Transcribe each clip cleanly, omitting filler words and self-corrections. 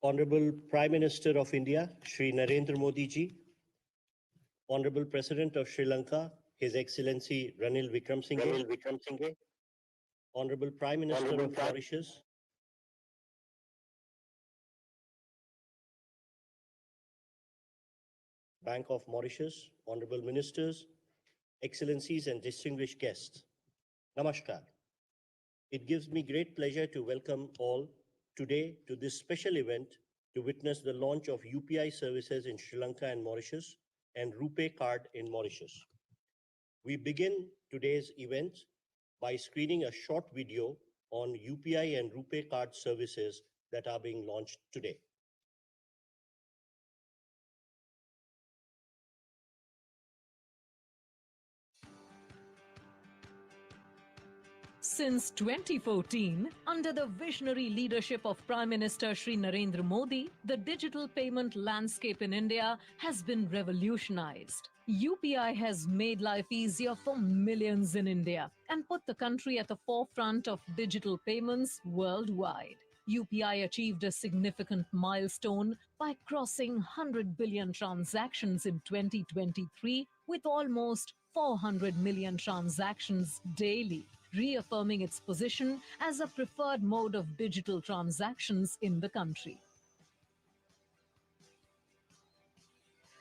Honorable Prime Minister of India, Sri Narendra Modi ji, Honorable President of Sri Lanka, His Excellency Ranil Wickremesinghe, Honorable Prime Minister of Mauritius, Bank of Mauritius, Honorable Ministers, Excellencies and distinguished guests, Namaskar. It gives me great pleasure to welcome all today to this special event to witness the launch of UPI services in Sri Lanka and Mauritius and RuPay card in Mauritius. We begin today's event by screening a short video on UPI and RuPay card services that are being launched today. Since 2014, under the visionary leadership of Prime Minister Sri Narendra Modi, the digital payment landscape in India has been revolutionized. UPI has made life easier for millions in India and put the country at the forefront of digital payments worldwide. UPI achieved a significant milestone by crossing 100 billion transactions in 2023 with almost 400 million transactions daily, reaffirming its position as a preferred mode of digital transactions in the country.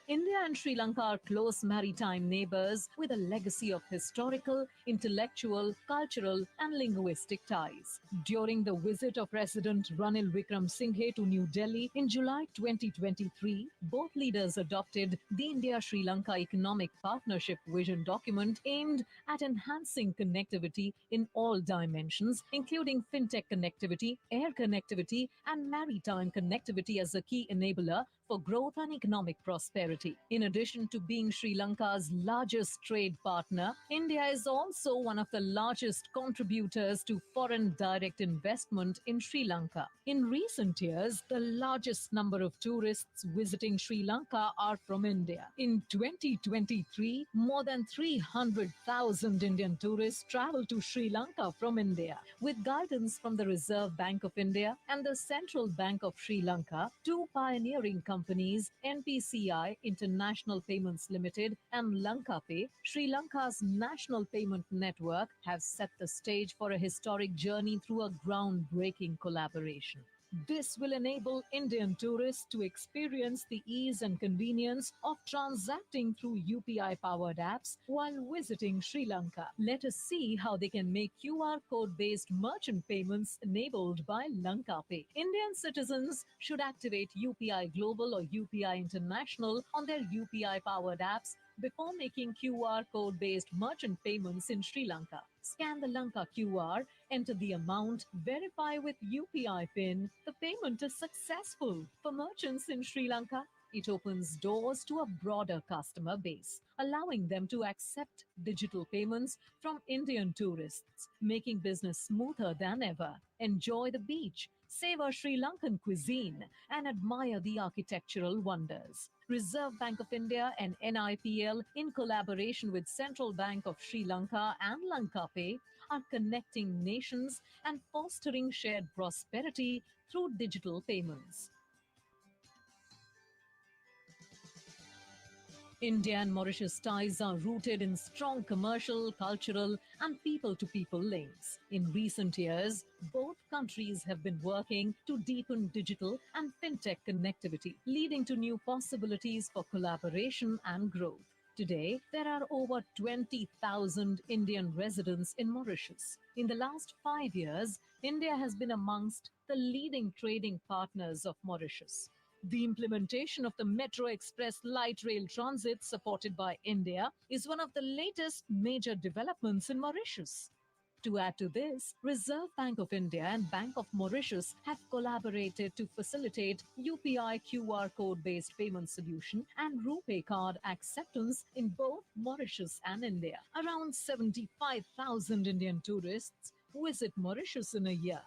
India and Sri Lanka are close maritime neighbors with a legacy of historical, intellectual, cultural, and linguistic ties. During the visit of President Ranil Wickremesinghe to New Delhi in July 2023, both leaders adopted the India-Sri Lanka Economic Partnership Vision document aimed at enhancing connectivity in all dimensions, including fintech connectivity, air connectivity, and maritime connectivity as a key enabler for growth and economic prosperity. In addition to being Sri Lanka's largest trade partner, India is also one of the largest contributors to foreign direct investment in Sri Lanka. In recent years, the largest number of tourists visiting Sri Lanka are from India. In 2023, more than 300,000 Indian tourists traveled to Sri Lanka from India. With guidance from the Reserve Bank of India and the Central Bank of Sri Lanka, two pioneering companies, NPCI International Payments Limited and LankaPay, Sri Lanka's national payment network, have set the stage for a historic journey through a groundbreaking collaboration. This will enable Indian tourists to experience the ease and convenience of transacting through UPI-powered apps while visiting Sri Lanka. Let us see how they can make QR code-based merchant payments enabled by LankaPay. Indian citizens should activate UPI Global or UPI International on their UPI-powered apps before making QR code-based merchant payments in Sri Lanka. Scan the Lanka QR, enter the amount, verify with UPI PIN. The payment is successful. For merchants in Sri Lanka, it opens doors to a broader customer base, allowing them to accept digital payments from Indian tourists, making business smoother than ever. Enjoy the beach, savor Sri Lankan cuisine, and admire the architectural wonders. Reserve Bank of India and NIPL, in collaboration with Central Bank of Sri Lanka and LankaPay, are connecting nations and fostering shared prosperity through digital payments. India and Mauritius ties are rooted in strong commercial, cultural, and people-to-people links. In recent years, both countries have been working to deepen digital and fintech connectivity, leading to new possibilities for collaboration and growth. Today, there are over 20,000 Indian residents in Mauritius. In the last 5 years, India has been amongst the leading trading partners of Mauritius. The implementation of the Metro Express light rail transit supported by India is one of the latest major developments in Mauritius. To add to this, Reserve Bank of India and Bank of Mauritius have collaborated to facilitate UPI QR code-based payment solution and RuPay card acceptance in both Mauritius and India. Around 75,000 Indian tourists visit Mauritius in a year.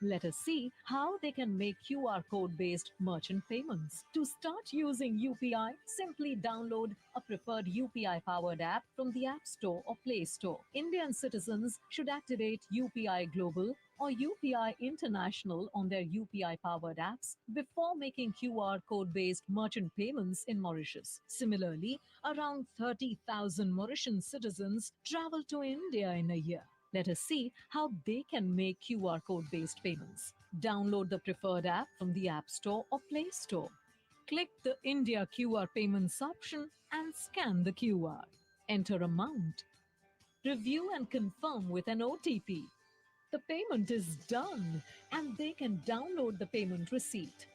Let us see how they can make QR code-based merchant payments. To start using UPI, simply download a preferred UPI-powered app from the App Store or Play Store. Indian citizens should activate UPI Global or UPI International on their UPI powered apps before making QR code based merchant payments in Mauritius. Similarly, around 30,000 Mauritian citizens travel to India in a year. Let us see how they can make QR code based payments. Download the preferred app from the App Store or Play Store. Click the India QR payments option and scan the QR. Enter amount. Review and confirm with an OTP. The payment is done and they can download the payment receipt.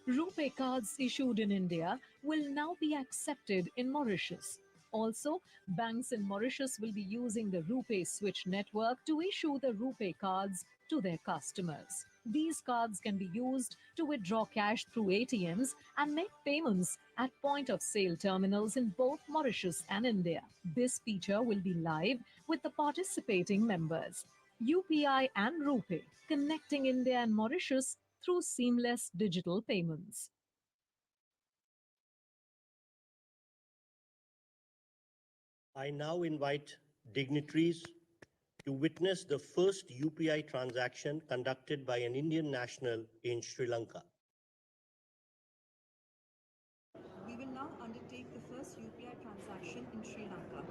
RuPay cards issued in India will now be accepted in Mauritius. Also, banks in Mauritius will be using the RuPay switch network to issue the RuPay cards to their customers. These cards can be used to withdraw cash through ATMs and make payments at point of sale terminals in both Mauritius and India. This feature will be live with the participating members. UPI and RuPay, connecting India and Mauritius through seamless digital payments. I now invite dignitaries to witness the first UPI transaction conducted by an Indian national in Sri Lanka. We will now undertake the first UPI transaction in Sri Lanka.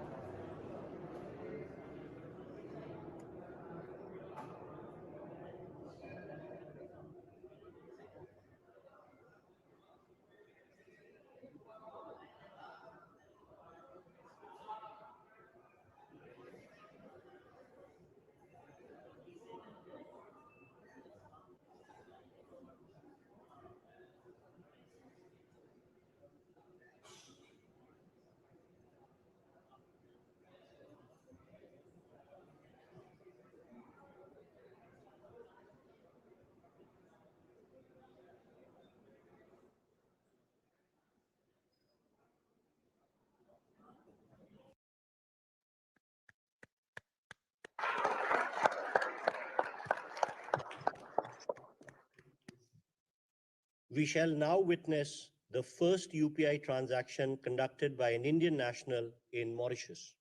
We shall now witness the first UPI transaction conducted by an Indian national in Mauritius.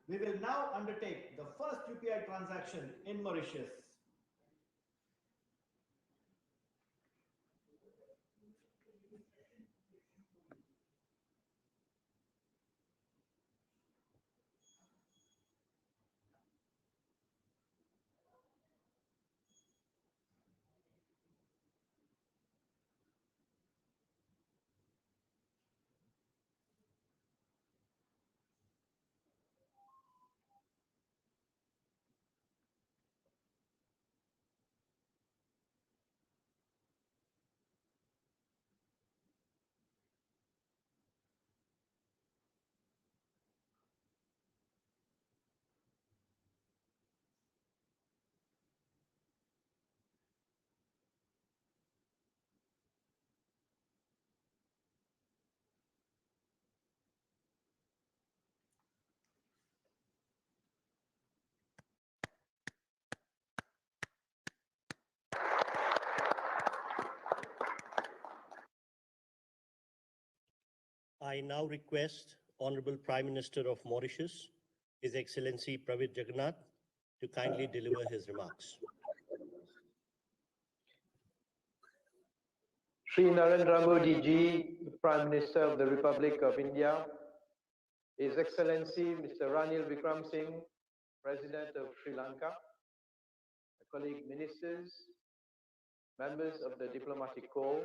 We will now undertake the first UPI transaction in Mauritius. I now request Honorable Prime Minister of Mauritius, His Excellency Pravind Jagannath, to kindly deliver his remarks. Sri Narendra Modi ji, the Prime Minister of the Republic of India, His Excellency Mr. Ranil Wickremesinghe, President of Sri Lanka, colleague ministers, members of the Diplomatic Corps,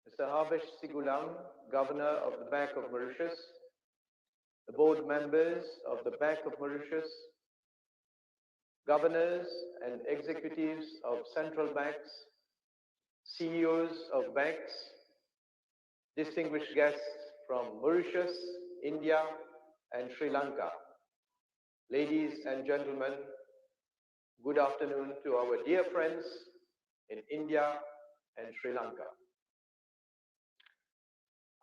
Mr. Havesh Sigulam, Governor of the Bank of Mauritius, the board members of the Bank of Mauritius, governors and executives of central banks, CEOs of banks, distinguished guests from Mauritius, India, and Sri Lanka. Ladies and gentlemen, good afternoon to our dear friends in India and Sri Lanka.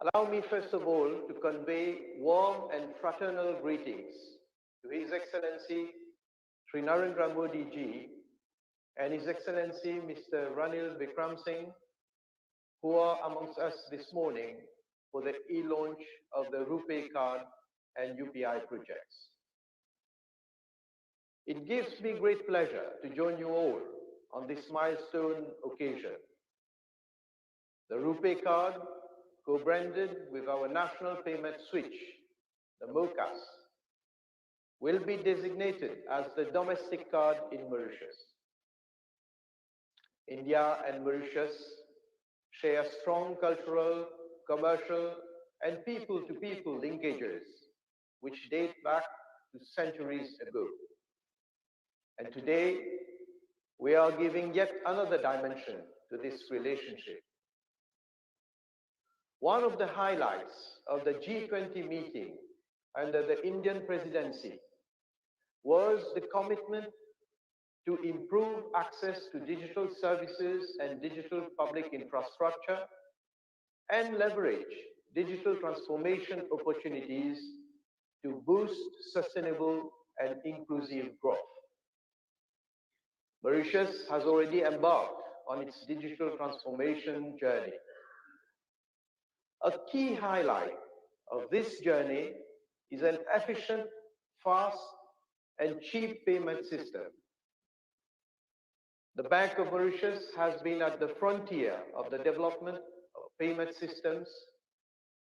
Allow me first of all to convey warm and fraternal greetings to His Excellency Sri Narendra Modi ji and His Excellency Mr. Ranil Wickremesinghe, who are amongst us this morning for the e-launch of the RuPay card and UPI projects. It gives me great pleasure to join you all on this milestone occasion. The RuPay card, co-branded with our national payment switch, the MOCAS, will be designated as the domestic card in Mauritius. India and Mauritius share strong cultural, commercial, and people-to-people linkages, which date back to centuries ago. And today, we are giving yet another dimension to this relationship. One of the highlights of the G20 meeting under the Indian presidency was the commitment to improve access to digital services and digital public infrastructure and leverage digital transformation opportunities to boost sustainable and inclusive growth. Mauritius has already embarked on its digital transformation journey. A key highlight of this journey is an efficient, fast, and cheap payment system. The Bank of Mauritius has been at the frontier of the development of payment systems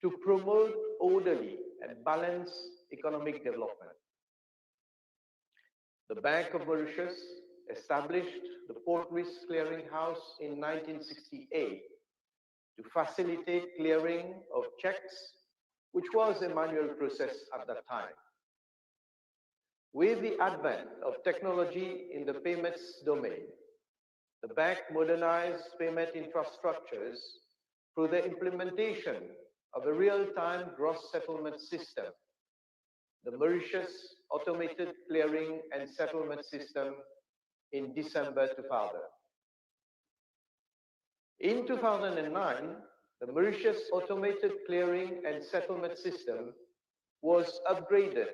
to promote orderly and balanced economic development. The Bank of Mauritius established the Port Risk Clearing House in 1968 to facilitate clearing of checks, which was a manual process at that time. With the advent of technology in the payments domain, the bank modernized payment infrastructures through the implementation of a real-time gross settlement system, the Mauritius Automated Clearing and Settlement System, in December 2000. In 2009, the Mauritius Automated Clearing and Settlement System was upgraded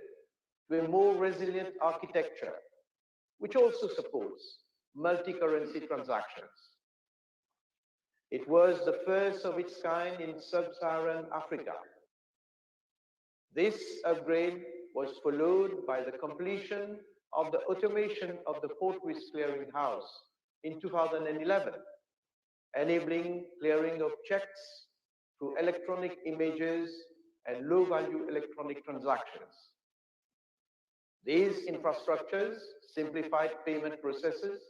to a more resilient architecture, which also supports multi-currency transactions. It was the first of its kind in sub-Saharan Africa. This upgrade was followed by the completion of the automation of the Port Risk Clearing House in 2011, enabling clearing of checks through electronic images and low-value electronic transactions. These infrastructures simplified payment processes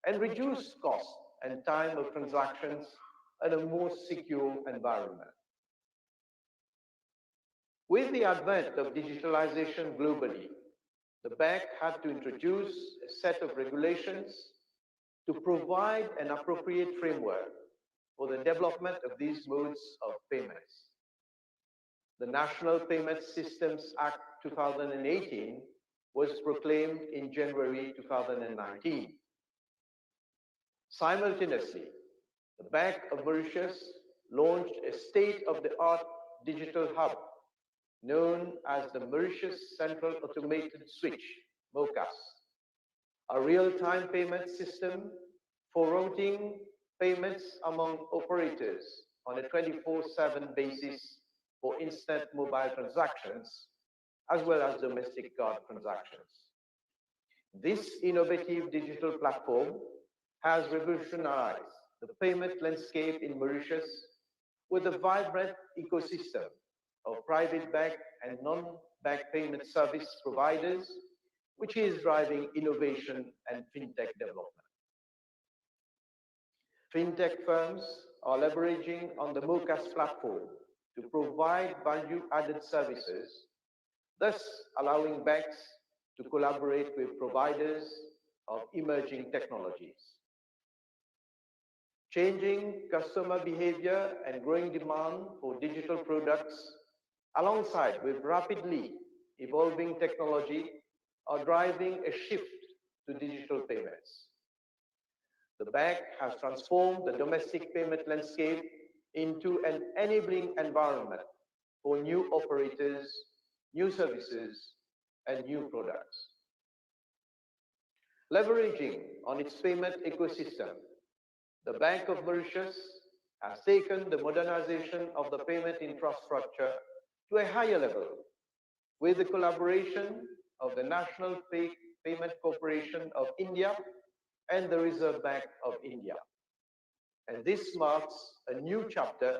and reduced cost and time of transactions in a more secure environment. With the advent of digitalization globally, the bank had to introduce a set of regulations to provide an appropriate framework for the development of these modes of payments. The National Payment Systems Act 2018 was proclaimed in January 2019. Simultaneously, the Bank of Mauritius launched a state-of-the-art digital hub known as the Mauritius Central Automated Switch, MOCAS, a real-time payment system for routing payments among operators on a 24/7 basis for instant mobile transactions, as well as domestic card transactions. This innovative digital platform has revolutionized the payment landscape in Mauritius with a vibrant ecosystem of private bank and non-bank payment service providers, which is driving innovation and fintech development. Fintech firms are leveraging on the MOCAS platform to provide value-added services, thus allowing banks to collaborate with providers of emerging technologies. Changing customer behavior and growing demand for digital products, alongside with rapidly evolving technology, are driving a shift to digital payments. The bank has transformed the domestic payment landscape into an enabling environment for new operators, new services, and new products. Leveraging on its payment ecosystem, the Bank of Mauritius has taken the modernization of the payment infrastructure to a higher level with the collaboration of the National Payment Corporation of India and the Reserve Bank of India. And this marks a new chapter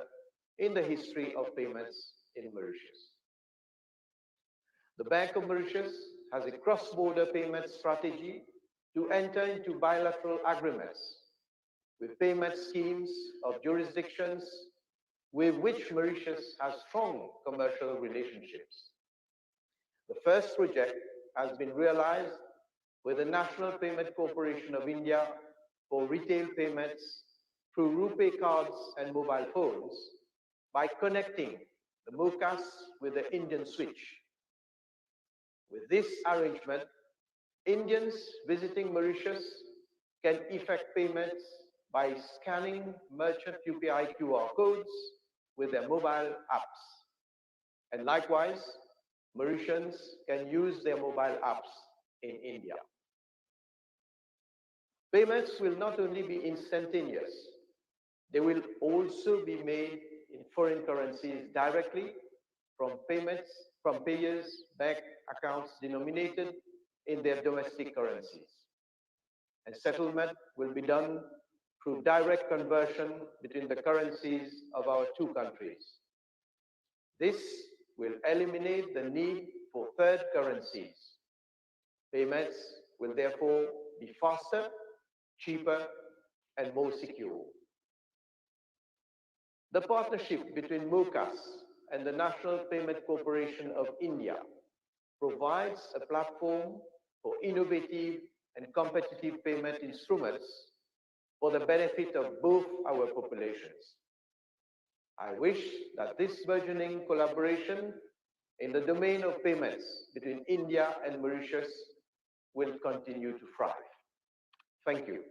in the history of payments in Mauritius. The Bank of Mauritius has a cross-border payment strategy to enter into bilateral agreements with payment schemes of jurisdictions with which Mauritius has strong commercial relationships. The first project has been realized with the National Payment Corporation of India for retail payments through RuPay cards and mobile phones by connecting the MOCAS with the Indian switch. With this arrangement, Indians visiting Mauritius can effect payments by scanning merchant UPI QR codes with their mobile apps. And likewise, Mauritians can use their mobile apps in India. Payments will not only be instantaneous, they will also be made in foreign currencies directly from payers' bank accounts denominated in their domestic currencies. And settlement will be done through direct conversion between the currencies of our two countries. This will eliminate the need for third currencies. Payments will therefore be faster, cheaper, and more secure. The partnership between MOCAS and the National Payment Corporation of India provides a platform for innovative and competitive payment instruments for the benefit of both our populations. I wish that this burgeoning collaboration in the domain of payments between India and Mauritius will continue to thrive. Thank you.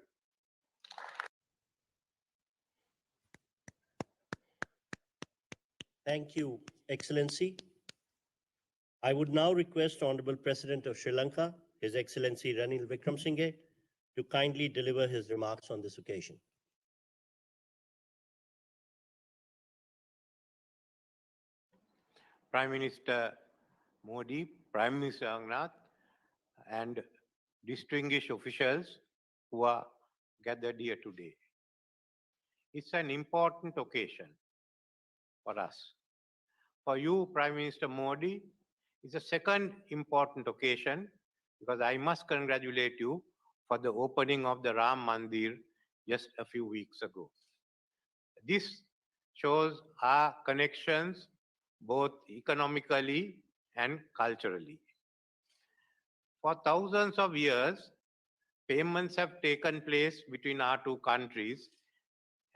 Thank you, Excellency. I would now request Honorable President of Sri Lanka, His Excellency Ranil Wickremesinghe, to kindly deliver his remarks on this occasion. Prime Minister Modi, Prime Minister Angnath, and distinguished officials who are gathered here today. It's an important occasion for us. For you, Prime Minister Modi, it's a second important occasion because I must congratulate you for the opening of the Ram Mandir just a few weeks ago. This shows our connections both economically and culturally. For thousands of years, payments have taken place between our two countries,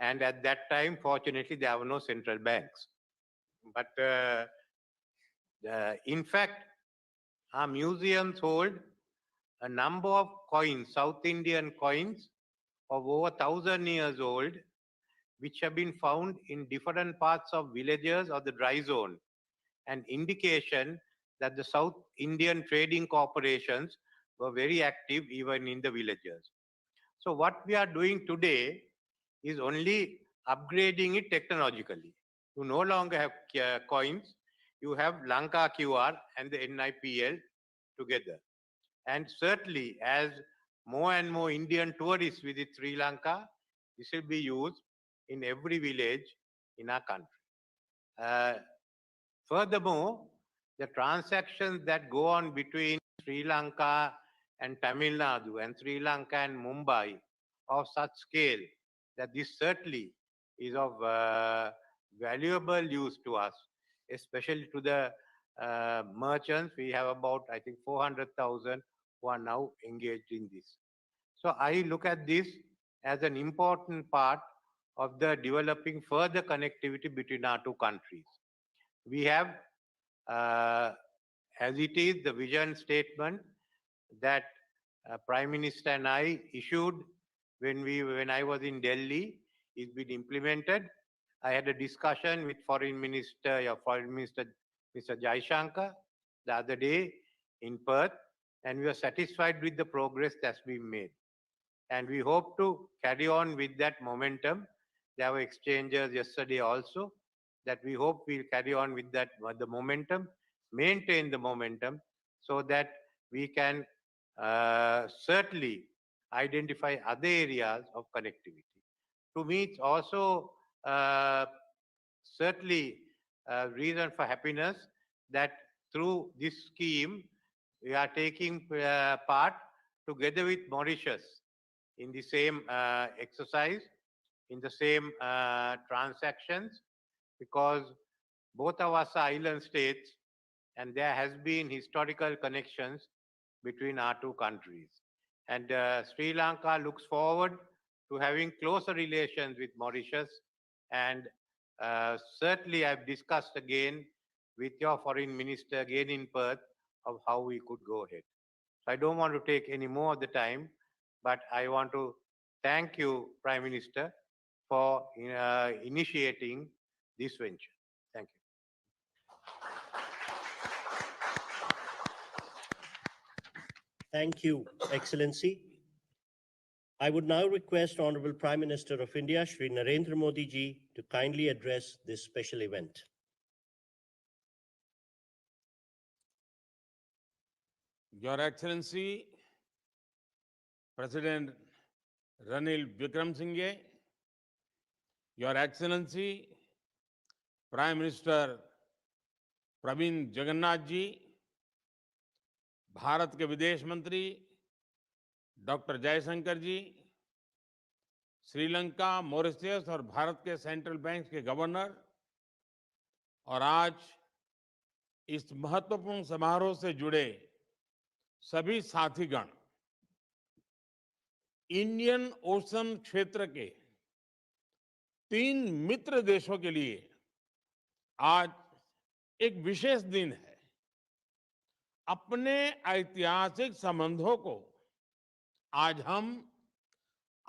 and at that time, fortunately, there were no central banks. But in fact, our museums hold a number of coins, South Indian coins of over 1,000 years old, which have been found in different parts of villages or the dry zone, an indication that the South Indian trading corporations were very active even in the villages. So what we are doing today is only upgrading it technologically. You no longer have coins, you have Lanka QR and the NIPL together. And certainly, as more and more Indian tourists visit Sri Lanka, this will be used in every village in our country. Furthermore, the transactions that go on between Sri Lanka and Tamil Nadu and Sri Lanka and Mumbai of such scale that this certainly is of valuable use to us, especially to the merchants. We have about, I think, 400,000 who are now engaged in this. So I look at this as an important part of the developing further connectivity between our two countries. We have, as it is, the vision statement that Prime Minister and I issued when I was in Delhi is been implemented. I had a discussion with Foreign Minister Mr. Jaishankar the other day in Perth, and we are satisfied with the progress that's been made. And we hope to carry on with that momentum. There were exchanges yesterday also that we hope we'll carry on with that, the momentum, maintain the momentum so that we can certainly identify other areas of connectivity. To me, it's also certainly a reason for happiness that through this scheme, we are taking part together with Mauritius in the same exercise, in the same transactions, because both of us are island states and there has been historical connections between our two countries. And Sri Lanka looks forward to having closer relations with Mauritius. And certainly I've discussed again with your foreign minister again in Perth of how we could go ahead. So I don't want to take any more of the time, but I want to thank you, Prime Minister, for initiating this venture. Thank you. Thank you, Excellency. I would now request Honorable Prime Minister of India, Sri Narendra Modi ji, to kindly address this special event. Your Excellency, President Ranil Wickremesinghe, Your Excellency, Prime Minister Praveen Jagannath ji, Bharat के विदेश मंत्री doctor Jaishankar जी, Sri Lanka, Mauritius और भारत के central bank के governor और आज इस महत्वपूर्ण समारोह से जुड़े सभी साथीगण, इंडियन ओशन क्षेत्र के 3 मित्र देशों के लिए आज एक विशेष दिन है। अपने ऐतिहासिक संबंधों को आज हम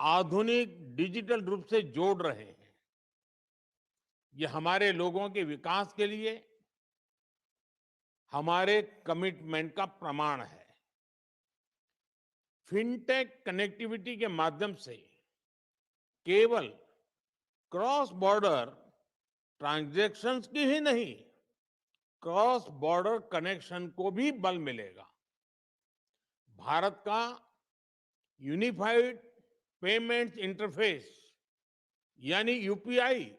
आधुनिक डिजिटल रूप से जोड़ रहे हैं। ये हमारे लोगों के विकास के लिए हमारे कमिटमेंट का प्रमाण है। फिनटेक कनेक्टिविटी के माध्यम से केवल क्रॉस बॉर्डर ट्रांजैक्शंस की ही नहीं, क्रॉस बॉर्डर कनेक्शन को भी बल मिलेगा। भारत का यूनिफाइड पेमेंट्स इंटरफेस यानी यूपीआई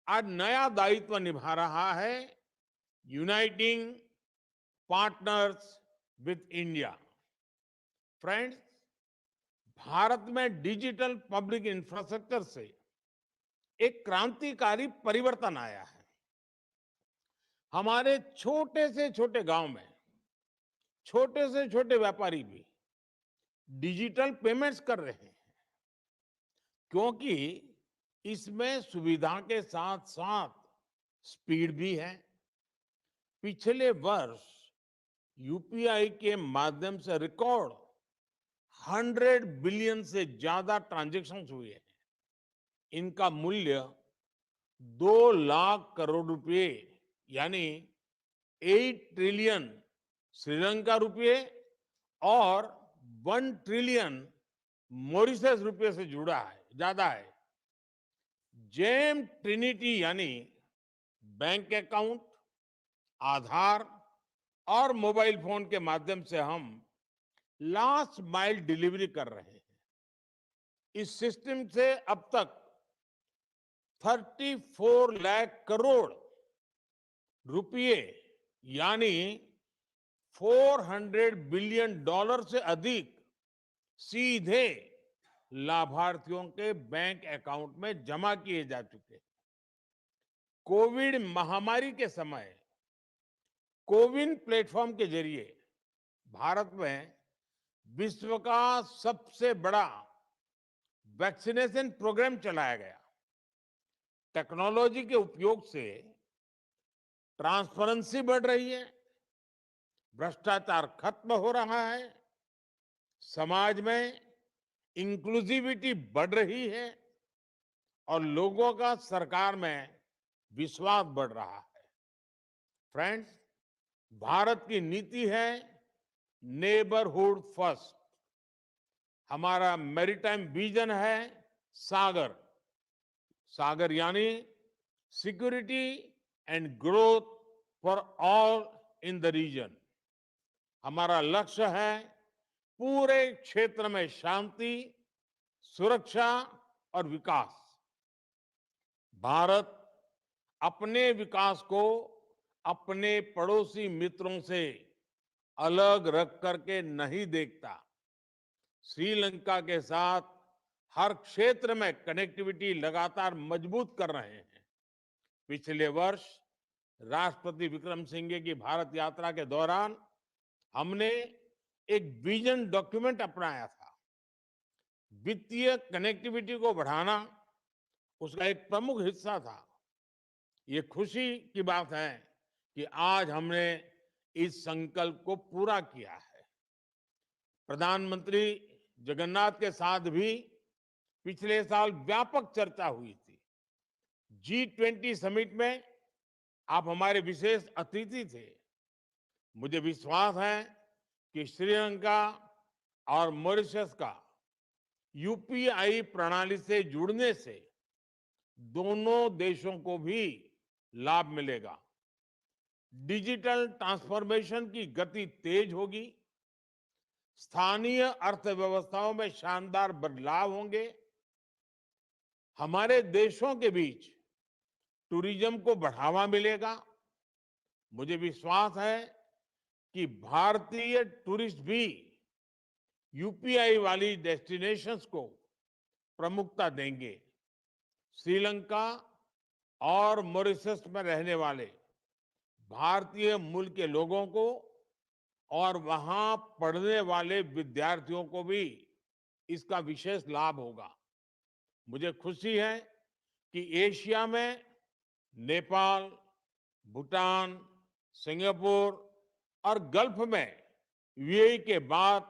आज नया दायित्व निभा रहा है, uniting partners with India. Friends, Bharat में डिजिटल पब्लिक इंफ्रास्ट्रक्चर से एक क्रांतिकारी परिवर्तन आया है। हमारे छोटे से छोटे गांव में छोटे से छोटे व्यापारी भी डिजिटल पेमेंट्स कर रहे हैं, क्योंकि इसमें सुविधा के साथ साथ स्पीड भी है। पिछले वर्ष यूपीआई के माध्यम से रिकॉर्ड 100 बिलियन से ज्यादा ट्रांजैक्शंस हुए हैं। इनका मूल्य 2 लाख करोड़ रुपए यानी 8 ट्रिलियन श्रीलंका रुपये और 1 ट्रिलियन मॉरिशस रुपये से जुड़ा है, ज्यादा है। जेम ट्रिनिटी यानी बैंक अकाउंट, आधार और मोबाइल फोन के माध्यम से हम लास्ट माइल डिलीवरी कर रहे हैं। इस सिस्टम से अब तक 34 लाख करोड़ रुपये यानी $400 बिलियन से अधिक सीधे लाभार्थियों के बैंक अकाउंट में जमा किए जा चुके हैं। कोविड महामारी के समय कोविन प्लेटफॉर्म के जरिए भारत में विश्व का सबसे बड़ा वैक्सीनेशन प्रोग्राम चलाया गया। टेक्नोलॉजी के उपयोग से ट्रांसपेरेंसी बढ़ रही है, भ्रष्टाचार खत्म हो रहा है, समाज में इंक्लूसिविटी बढ़ रही है और लोगों का सरकार में विश्वास बढ़ रहा है। फ्रेंड्स, भारत की नीति है नेबरहुड फर्स्ट। हमारा मैरीटाइम विजन है सागर। सागर यानी security and growth for all in the region. हमारा लक्ष्य है पूरे क्षेत्र में शांति, सुरक्षा और विकास। भारत अपने विकास को अपने पड़ोसी मित्रों से अलग रख करके नहीं देखता। श्रीलंका के साथ हर क्षेत्र में कनेक्टिविटी लगातार मजबूत कर रहे हैं। पिछले वर्ष राष्ट्रपति विक्रम सिंघे की भारत यात्रा के दौरान हमने एक विजन डॉक्यूमेंट अपनाया था। वित्तीय कनेक्टिविटी को बढ़ाना उसका एक प्रमुख हिस्सा था। ये खुशी की बात है कि आज हमने इस संकल्प को पूरा किया है। प्रधानमंत्री जगन्नाथ के साथ भी पिछले साल व्यापक चर्चा हुई थी। G20 समिट में आप हमारे विशेष अतिथि थे। मुझे विश्वास है कि श्रीलंका और मॉरिशस का UPI प्रणाली से जुड़ने से दोनों देशों को भी लाभ मिलेगा। डिजिटल ट्रांसफॉर्मेशन की गति तेज होगी, स्थानीय अर्थव्यवस्थाओं में शानदार बदलाव होंगे, हमारे देशों के बीच टूरिज्म को बढ़ावा मिलेगा। मुझे विश्वास है कि भारतीय टूरिस्ट भी UPI वाली डेस्टिनेशंस को प्रमुखता देंगे। श्रीलंका और मॉरिशस में रहने वाले भारतीय मूल के लोगों को और वहां पढ़ने वाले विद्यार्थियों को भी इसका विशेष लाभ होगा। मुझे खुशी है कि एशिया में नेपाल, भूटान, सिंगापुर और गल्फ में UAE के बाद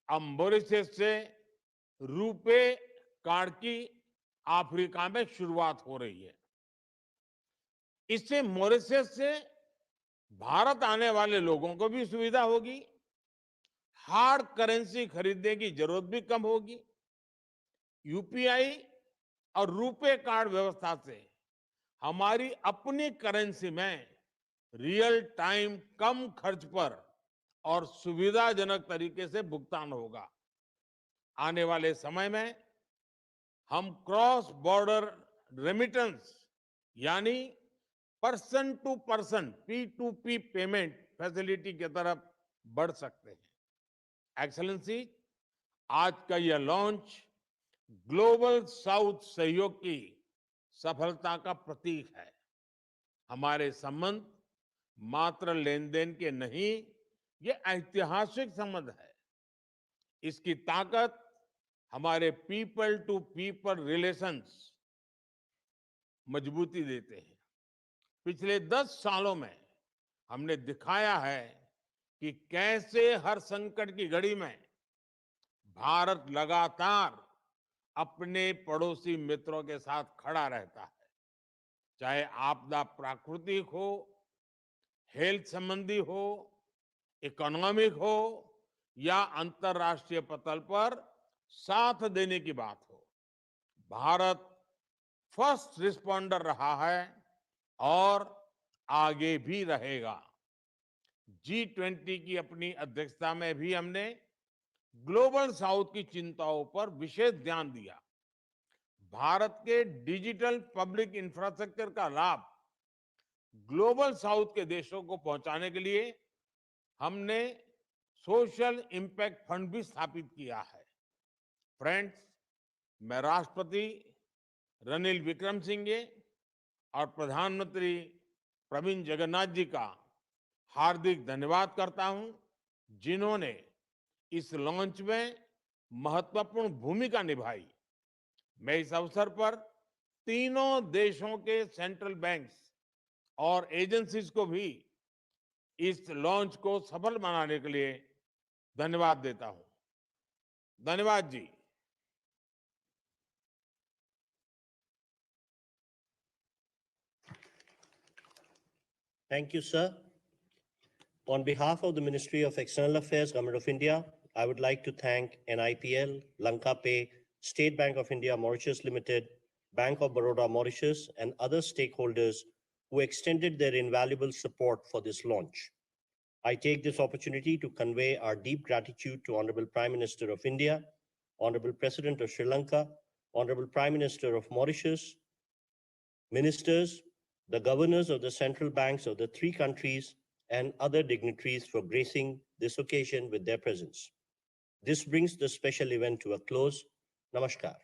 अब मॉरिशस से रूपे कार्ड की अफ्रीका में शुरुआत हो रही है। इससे मॉरिशस से भारत आने वाले लोगों को भी सुविधा होगी, हार्ड करेंसी खरीदने की जरूरत भी कम होगी। UPI और रूपे कार्ड व्यवस्था से हमारी अपनी करेंसी में रियल टाइम कम खर्च पर और सुविधाजनक तरीके से भुगतान होगा। आने वाले समय में हम क्रॉस बॉर्डर रेमिटेंस यानी person to person P2P payment facility की तरफ बढ़ सकते हैं। एक्सेलेंसी, आज का यह लॉन्च ग्लोबल साउथ सहयोग की सफलता का प्रतीक है। हमारे संबंध मात्र लेन देन के नहीं, ये ऐतिहासिक संबंध है। इसकी ताकत हमारे पीपल टू पीपल रिलेशंस मजबूती देते हैं। पिछले 10 सालों में हमने दिखाया है कि कैसे हर संकट की घड़ी में भारत लगातार अपने पड़ोसी मित्रों के साथ खड़ा रहता है। चाहे आपदा प्राकृतिक हो, हेल्थ संबंधी हो, इकोनॉमिक हो या अंतर्राष्ट्रीय पटल पर साथ देने की बात हो, भारत फर्स्ट रिस्पॉन्डर रहा है और आगे भी रहेगा। G20 की अपनी अध्यक्षता में भी हमने ग्लोबल साउथ की चिंताओं पर विशेष ध्यान दिया। भारत के डिजिटल पब्लिक इंफ्रास्ट्रक्चर का लाभ ग्लोबल साउथ के देशों को पहुंचाने के लिए हमने सोशल इम्पैक्ट फंड भी स्थापित किया है। फ्रेंड्स, मैं राष्ट्रपति रनिल विक्रमसिंघे और प्रधानमंत्री प्रवीण जगन्नाथ जी का हार्दिक धन्यवाद करता हूं, जिन्होंने इस लॉन्च में महत्वपूर्ण भूमिका निभाई। मैं इस अवसर पर तीनों देशों के सेंट्रल बैंक्स और एजेंसीज को भी इस लॉन्च को सफल बनाने के लिए धन्यवाद देता हूं। धन्यवाद जी। Thank you, sir. On behalf of the Ministry of External Affairs, Government of India, I would like to thank NIPL, LankaPay, State Bank of India, Mauritius Limited, Bank of Baroda, Mauritius, and other stakeholders who extended their invaluable support for this launch. I take this opportunity to convey our deep gratitude to Honorable Prime Minister of India, Honorable President of Sri Lanka, Honorable Prime Minister of Mauritius, ministers, the governors of the central banks of the three countries, and other dignitaries for gracing this occasion with their presence. This brings the special event to a close. Namaskar.